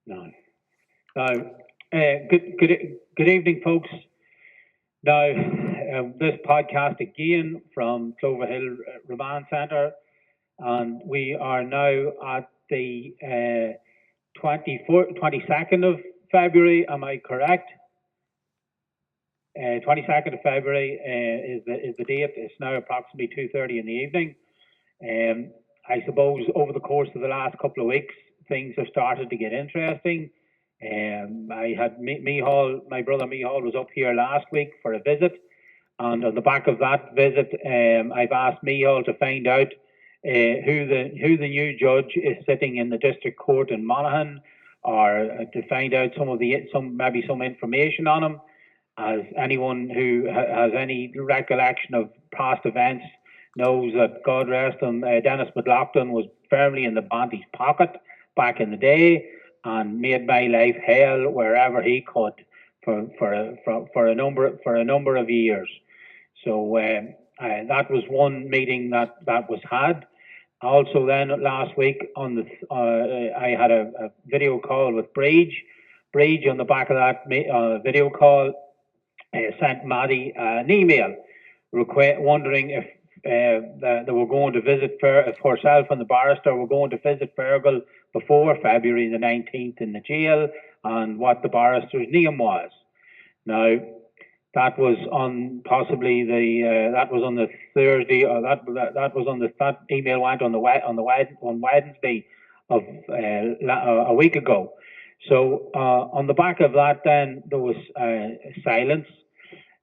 No. Now, good evening, folks. Now, this podcast again from Clover Hill Remand Centre, and we are now at the 22nd of February. Am I correct? 22nd of February is the date. It's now approximately 2:30 in the evening. I suppose over the course of the last couple of weeks, things have started to get interesting. I had Mihal, my brother Mihal, was up here last week for a visit, and on the back of that visit, I've asked Mihal to find out who the new judge is sitting in the district court in Monaghan, or to find out some information on him. As anyone who has any recollection of past events knows that, God rest him, Dennis McLaughlin was firmly in the Banty's pocket back in the day and made my life hell wherever he could for a number of years. So that was one meeting that was had. Also, then last week I had a video call with Breach. Breach, on the back of that video call, sent Maddie an email wondering if they were going to visit if herself and the barrister were going to visit feargal before February the 19th in the jail, and what the barrister's name was. Now, that was on possibly that was on the Thursday, or that email went on Wednesday of a week ago. So on the back of that, then there was silence.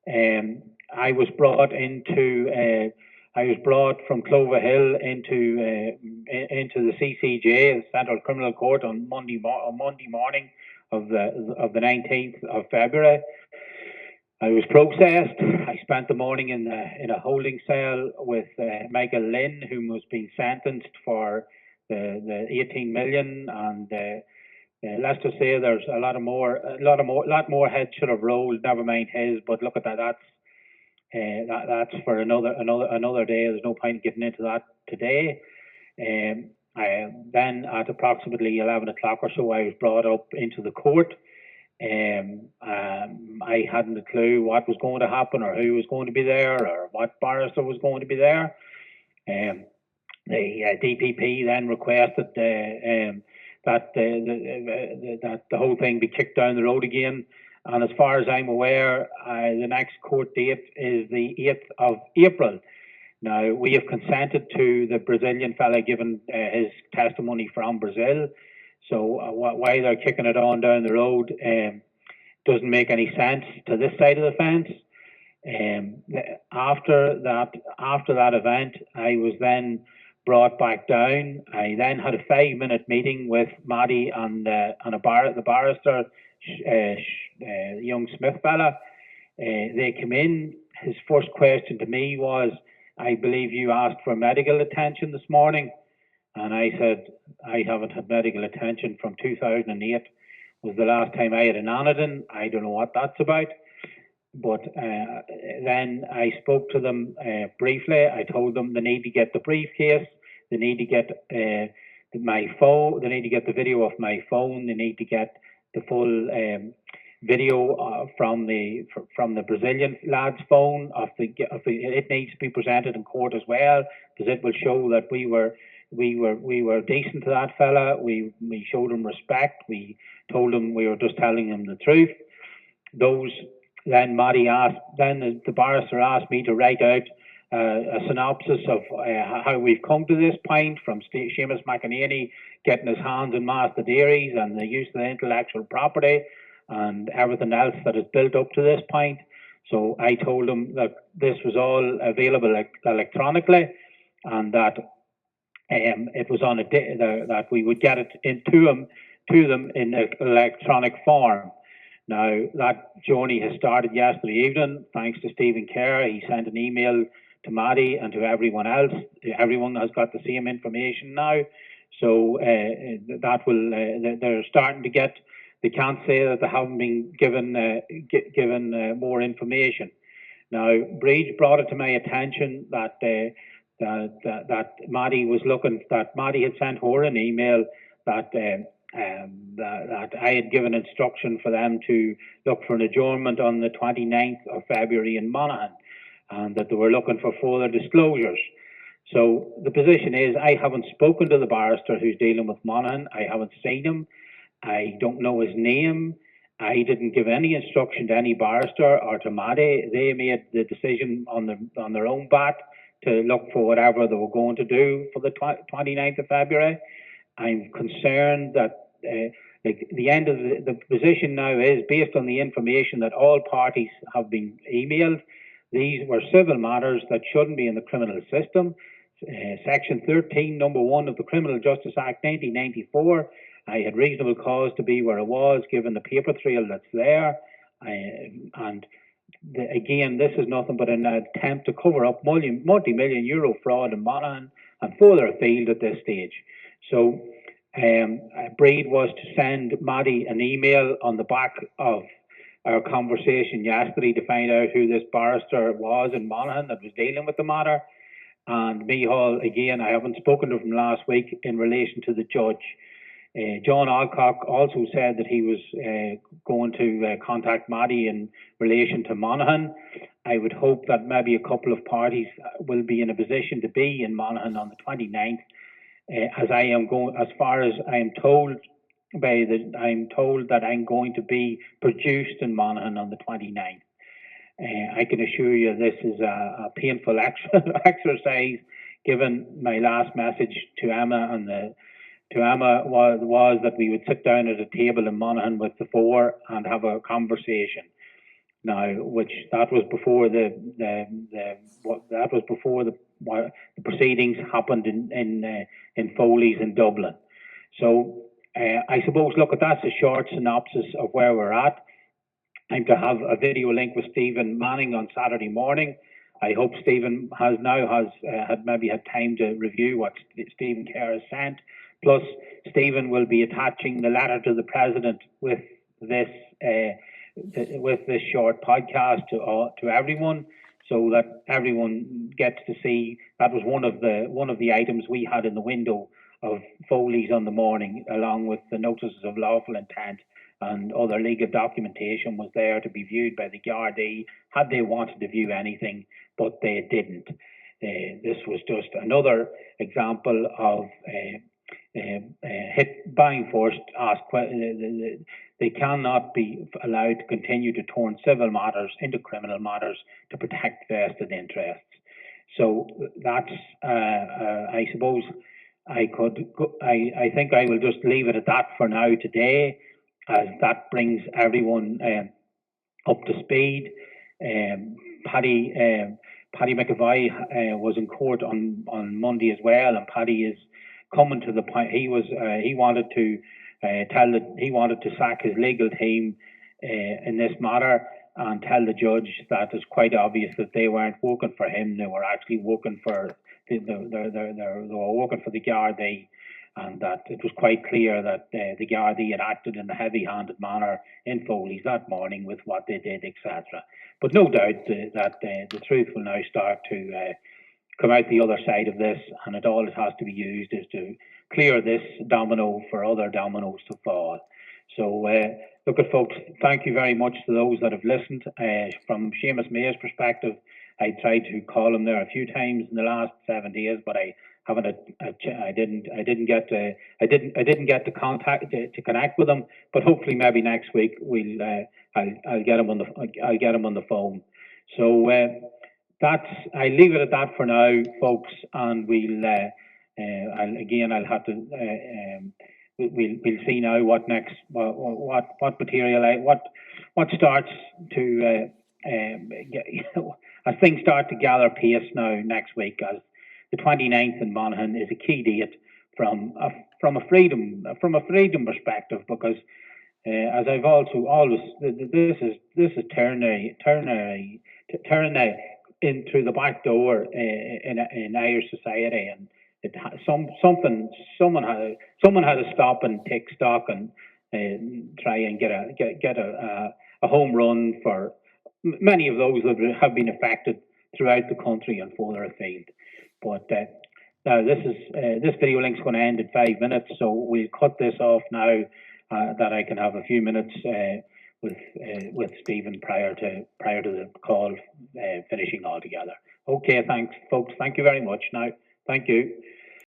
I was brought from Clover Hill into the CCJ, the Central Criminal Court, on Monday morning of the 19th of February. I was processed. I spent the morning in a holding cell with Michael Lynn, who was being sentenced for the 18 million, and let's just say there's a lot more heads should have rolled. Never mind his, but look at that. That's for another day. There's no point getting into that today. Then at approximately 11 o'clock or so, I was brought up into the court. I hadn't a clue what was going to happen, or who was going to be there, or what barrister was going to be there. The DPP then requested that the whole thing be kicked down the road again. And as far as I'm aware, the next court date is the 8th of April. Now, we have consented to the Brazilian fella giving his testimony from Brazil. So why they're kicking it on down the road doesn't make any sense to this side of the fence. After that event, I was then brought back down. I then had a 5-minute meeting with Maddie and the barrister, young Smith fella. They came in. His first question to me was, "I believe you asked for medical attention this morning." And I said, "I haven't had medical attention from 2008. Was the last time I had an anodyne. I don't know what that's about." But then I spoke to them briefly. I told them they need to get the briefcase. They need to get my phone. They need to get the video of my phone. They need to get the full video from the Brazilian lad's phone. It needs to be presented in court as well, because it will show that we were decent to that fella. We showed him respect. We told him we were just telling him the truth. Then the barrister asked me to write out a synopsis of how we've come to this point, from Seamus McEnany getting his hands in Master Dairies and the use of the intellectual property and everything else that is built up to this point. So I told him that this was all available electronically, and that it was on a day that we would get it to them in electronic form. Now, that journey has started yesterday evening, thanks to Stephen Kerr. He sent an email to Maddie and to everyone else. Everyone has got the same information now. So they're starting to get, they can't say that they haven't been given more information. Now, Breach brought it to my attention that Maddie was looking, that Maddie had sent her an email that that I had given instruction for them to look for an adjournment on the 29th of February in Monaghan, and that they were looking for further disclosures. So the position is, I haven't spoken to the barrister who's dealing with Monaghan. I haven't seen him. I don't know his name. I didn't give any instruction to any barrister or to Maddie. They made the decision on their own bat to look for whatever they were going to do for the 29th of February. I'm concerned that like the end of the position now is, based on the information that all parties have been emailed, these were civil matters that shouldn't be in the criminal system. Section 13, number 1 of the Criminal Justice Act 1994, I had reasonable cause to be where I was, given the paper trail that's there. And again, this is nothing but an attempt to cover up multi-million euro fraud in Monaghan and further afield at this stage. So Breed was to send Maddie an email on the back of our conversation yesterday to find out who this barrister was in Monaghan that was dealing with the matter. And Mihal, again, I haven't spoken to him last week in relation to the judge. John Alcock also said that he was going to contact Maddie in relation to Monaghan. I would hope that maybe a couple of parties will be in a position to be in Monaghan on the 29th, as I am going, as far as I am told I'm told that I'm going to be produced in Monaghan on the 29th. I can assure you this is a painful exercise, given my last message to Emma and to Emma was that we would sit down at a table in Monaghan with the four and have a conversation. Now, which that was before the proceedings happened in Foley's in Dublin. So I suppose, look, that's a short synopsis of where we're at. I'm to have a video link with Stephen Manning on Saturday morning. I hope Stephen has had time to review what Stephen Kerr has sent. Plus, Stephen will be attaching the letter to the president with this short podcast to everyone, so that everyone gets to see. That was one of the items we had in the window of Foley's on the morning, along with the notices of lawful intent and other legal documentation was there to be viewed by the Gardaí had they wanted to view anything, but they didn't. This was just another example of buying first, ask. They cannot be allowed to continue to turn civil matters into criminal matters to protect vested interests. So that's, I suppose, I think I will just leave it at that for now today, as that brings everyone up to speed. Paddy McAvoy was in court on Monday as well, and Paddy is coming to the point. He wanted to sack his legal team in this matter and tell the judge that it's quite obvious that they weren't working for him. They were actually working for they were working for the Gardaí, and that it was quite clear that the Gardaí had acted in a heavy-handed manner in Foley's that morning with what they did, etc. But no doubt that the truth will now start to come out the other side of this, and all it has to be used is to clear this domino for other dominoes to fall. So, look at folks, thank you very much to those that have listened. From Seamus May's perspective, I tried to call him there a few times in the last 7 days, but I haven't. I didn't get to contact to connect with him. But hopefully, maybe next week I'll get him on the phone. So I leave it at that for now, folks, and I'll have to. We'll see now what next, what material, what starts to as things start to gather pace now next week, as the 29th in Monaghan is a key date from a freedom perspective, because as I've also always, this is turning in through the back door in Irish society, and someone had to stop and take stock and try and get a home run for many of those that have been affected throughout the country and further afield. But Now, this video link's going to end in 5 minutes, so we'll cut this off now, that I can have a few minutes with Stephen prior to the call finishing altogether. Okay, thanks, folks. Thank you very much. Now, thank you.